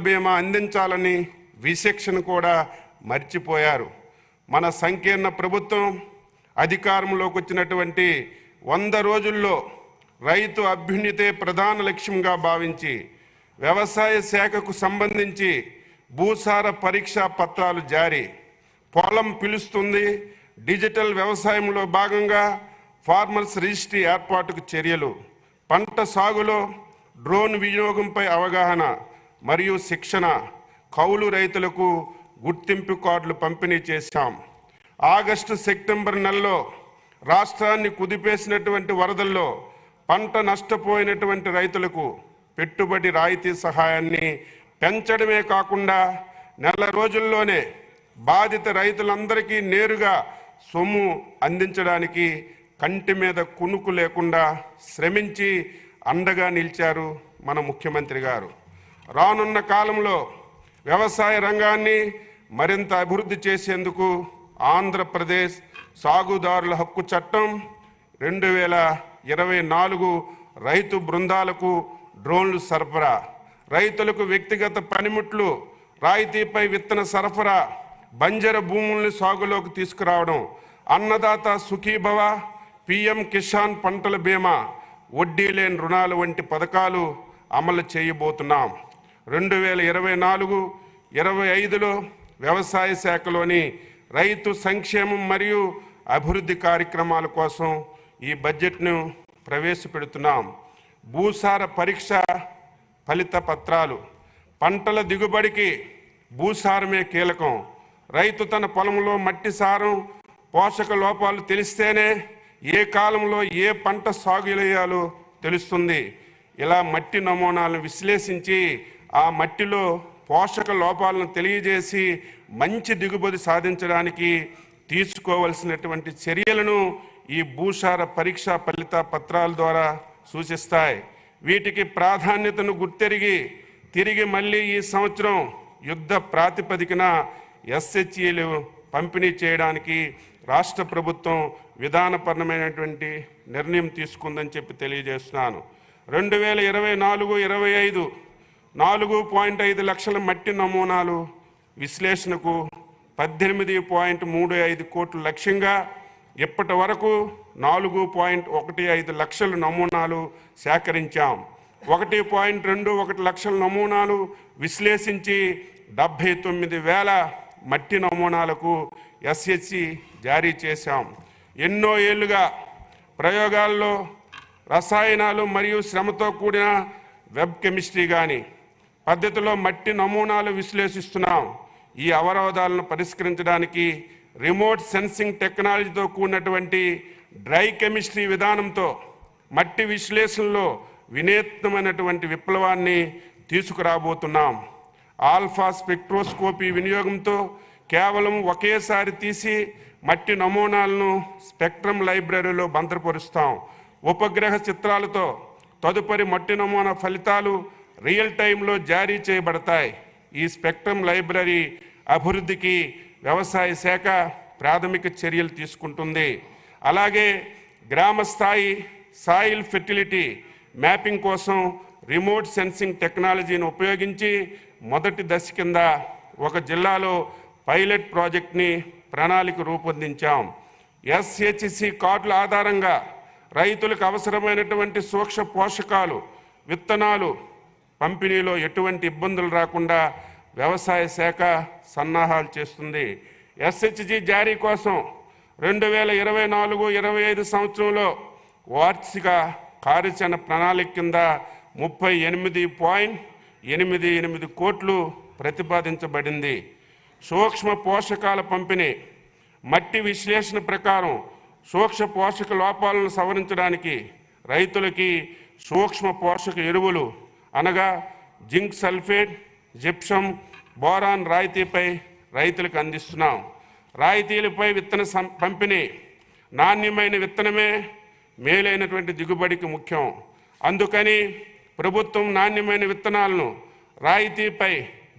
బీమా అందించాలని విచక్షణ కూడా మర్చిపోయారు. మన సంకీర్ణ ప్రభుత్వం అధికారంలోకి వచ్చినటువంటి 100 రోజుల్లో రైతు అభ్యున్నతే ప్రధాన లక్ష్యంగా భావించి వ్యవసాయ శాఖకు సంబంధించి భూసార పరీక్షా పత్రాలు జారీ, పొలం పిలుస్తుంది, డిజిటల్ వ్యవసాయంలో భాగంగా ఫార్మర్స్ రిజిస్ట్రీ ఏర్పాటుకు చర్యలు, పంట సాగులో డ్రోన్ వినియోగంపై అవగాహన మరియు శిక్షణ, కౌలు రైతులకు గుర్తింపు కార్డులు పంపిణీ చేశాం. ఆగస్టు సెప్టెంబర్ నెలలో రాష్ట్రాన్ని కుదిపేసినటువంటి వరదల్లో పంట నష్టపోయినటువంటి రైతులకు పెట్టుబడి రాయితీ సహాయాన్ని పెంచడమే కాకుండా నెల రోజుల్లోనే బాధిత రైతులందరికీ నేరుగా సొమ్ము అందించడానికి కంటి మీద కునుకు లేకుండా శ్రమించి అండగా నిలిచారు మన ముఖ్యమంత్రి గారు. రానున్న కాలంలో వ్యవసాయ రంగాన్ని మరింత అభివృద్ధి చేసేందుకు ఆంధ్రప్రదేశ్ సాగుదారుల హక్కు చట్టం 2024 రైతు బృందాలకు డ్రోన్లు సరఫరా, రైతులకు వ్యక్తిగత పనిముట్లు రాయితీపై విత్తన సరఫరా, బంజర భూముల్ని సాగులోకి తీసుకురావడం, అన్నదాత సుఖీభవ, పిఎం కిసాన్ పంటల బీమా, వడ్డీ లేని రుణాలు వంటి పథకాలు అమలు చేయబోతున్నాం. 2024-25లో వ్యవసాయ శాఖలోని రైతు సంక్షేమం మరియు అభివృద్ధి కార్యక్రమాల కోసం ఈ బడ్జెట్ను ప్రవేశపెడుతున్నాం. భూసార పరీక్ష ఫలిత పత్రాలు, పంటల దిగుబడికి భూసారమే కీలకం. రైతు తన పొలంలో మట్టి సారం, పోషక లోపాలు తెలిస్తేనే ఏ కాలంలో ఏ పంట సాగు చేయాలో తెలుస్తుంది. ఇలా మట్టి నమూనాలను విశ్లేషించి ఆ మట్టిలో పోషక లోపాలను తెలియజేసి మంచి దిగుబడి సాధించడానికి తీసుకోవలసినటువంటి చర్యలను ఈ భూసార పరీక్షా ఫలిత పత్రాల ద్వారా సూచిస్తాయి. వీటికి ప్రాధాన్యతను గుర్తెరిగి తిరిగి మళ్ళీ ఈ సంవత్సరం యుద్ధ ప్రాతిపదికన ఎస్హెచ్ఈలు పంపిణీ చేయడానికి రాష్ట్ర ప్రభుత్వం విధానపరమైనటువంటి నిర్ణయం తీసుకుందని చెప్పి తెలియజేస్తున్నాను. 2024-25 4.5 లక్షల మట్టి నమూనాలు విశ్లేషణకు 18.35 కోట్ల లక్ష్యంగా ఇప్పటి వరకు 4.15 లక్షల నమూనాలు సేకరించాం. 1.21 లక్షల నమూనాలు విశ్లేషించి 79,000 మట్టి నమూనాలకు ఎస్హెచ్సి జారీ చేశాం. ఎన్నో ఏళ్లుగా ప్రయోగాల్లో రసాయనాలు మరియు శ్రమతో కూడిన వెబ్ కెమిస్ట్రీ పద్ధతిలో మట్టి నమూనాలు విశ్లేషిస్తున్నాం. ఈ అవరోధాలను పరిష్కరించడానికి రిమోట్ సెన్సింగ్ టెక్నాలజీతో కూడినటువంటి డ్రై కెమిస్ట్రీ విధానంతో మట్టి విశ్లేషణలో వినూత్నమైనటువంటి విప్లవాన్ని తీసుకురాబోతున్నాం. ఆల్ఫా స్పెక్ట్రోస్కోపీ వినియోగంతో కేవలం ఒకేసారి తీసి మట్టి నమూనాలను స్పెక్ట్రమ్ లైబ్రరీలో భద్రపరుస్తాం. ఉపగ్రహ చిత్రాలతో తదుపరి మట్టి నమూనా ఫలితాలు రియల్ టైంలో జారీ చేయబడతాయి. ఈ స్పెక్ట్రమ్ లైబ్రరీ అభివృద్ధికి వ్యవసాయ శాఖ ప్రాథమిక చర్యలు తీసుకుంటుంది. అలాగే గ్రామ స్థాయి సాయిల్ ఫెర్టిలిటీ మ్యాపింగ్ కోసం రిమోట్ సెన్సింగ్ టెక్నాలజీని ఉపయోగించి మొదటి దశ కింద ఒక జిల్లాలో పైలట్ ప్రాజెక్ట్ని ప్రణాళిక రూపొందించాం. ఎస్హెచ్సి కార్డుల ఆధారంగా రైతులకు అవసరమైనటువంటి సూక్ష్మ పోషకాలు, విత్తనాలు పంపిణీలో ఎటువంటి ఇబ్బందులు రాకుండా వ్యవసాయ శాఖ సన్నాహాలు చేస్తుంది. ఎస్హెచ్జి జారీ కోసం 2024-25 సంవత్సరంలో వార్షిక కార్యాచరణ ప్రణాళిక కింద 38.88 కోట్లు ప్రతిపాదించబడింది. సూక్ష్మ పోషకాల పంపిణీ, మట్టి విశ్లేషణ ప్రకారం సూక్ష్మ పోషక లోపాలను సవరించడానికి రైతులకి సూక్ష్మ పోషక ఎరువులు అనగా జింక్ సల్ఫేట్, జిప్సం, బోరాన్ రాయితీపై రైతులకు అందిస్తున్నాం. రాయితీలపై విత్తన పంపిణీ, నాణ్యమైన విత్తనమే మేలైనటువంటి దిగుబడికి ముఖ్యం. అందుకని ప్రభుత్వం నాణ్యమైన విత్తనాలను రాయితీపై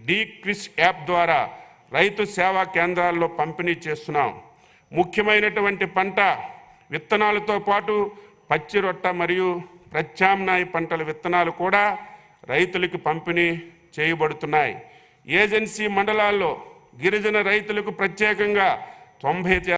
డీక్రిస్ యాప్ ద్వారా రైతు సేవా కేంద్రాల్లో పంపిణీ చేస్తున్నాం. ముఖ్యమైనటువంటి పంట విత్తనాలతో పాటు పచ్చి రొట్ట మరియు ప్రత్యామ్నాయ పంటల విత్తనాలు కూడా రైతులకు పంపిణీ చేయబడుతున్నాయి. ఏజెన్సీ మండలాల్లో గిరిజన రైతులకు ప్రత్యేకంగా 90